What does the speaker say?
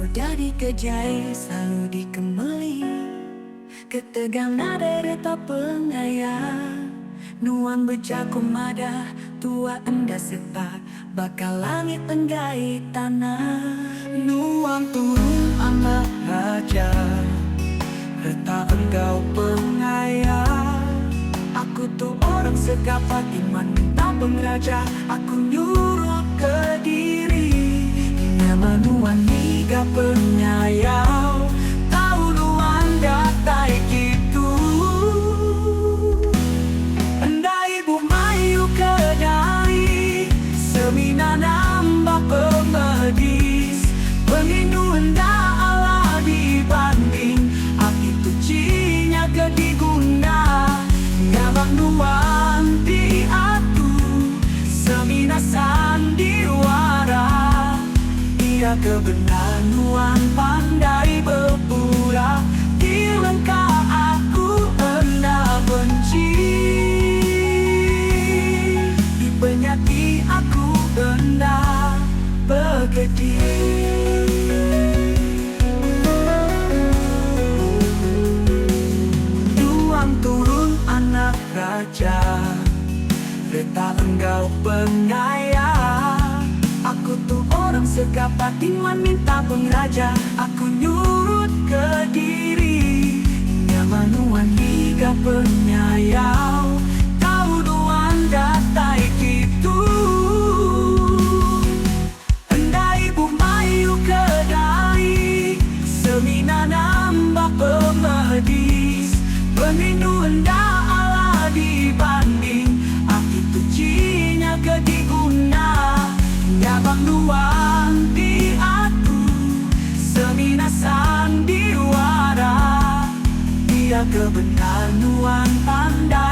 sudah dikejai, selalu dikemeli. Ketegang nada reta pengayaan, nuang bejakum ada, tua enda setak, bakal langit penggait tanah. Nuang turun anak raja, reta engkau pengayaan. Aku tuh orang segapa iman minta pengraja, aku nyuruh ke diri. Nyaman nuan niga penyayau, tahu nuan datai gitu. Andai bumayu kedai, semina nambah pemedis. Pengindu enda ala dibanding, aki tucinya kediguna. Ngabang nuan di atu, semina sandiwara. Ia kebenar nuan pandai berpura, di lengka aku enda benci. Di penyaki aku enda begedi. Nuang turun anak raja, reta engkau pengayaan. Aku tuh orang segapa timan minta pengraja, aku nyurut ke diri. Nyaman nuan higa penyayau, tahu nuan datai gitu. Andai bumayu kedai, semina nambah pemedis. Penindu enda ala dibanding, aki tucinya kediguna. Ngabang nuan di atu, semina sandiwara. Dia kebenar nuan pandai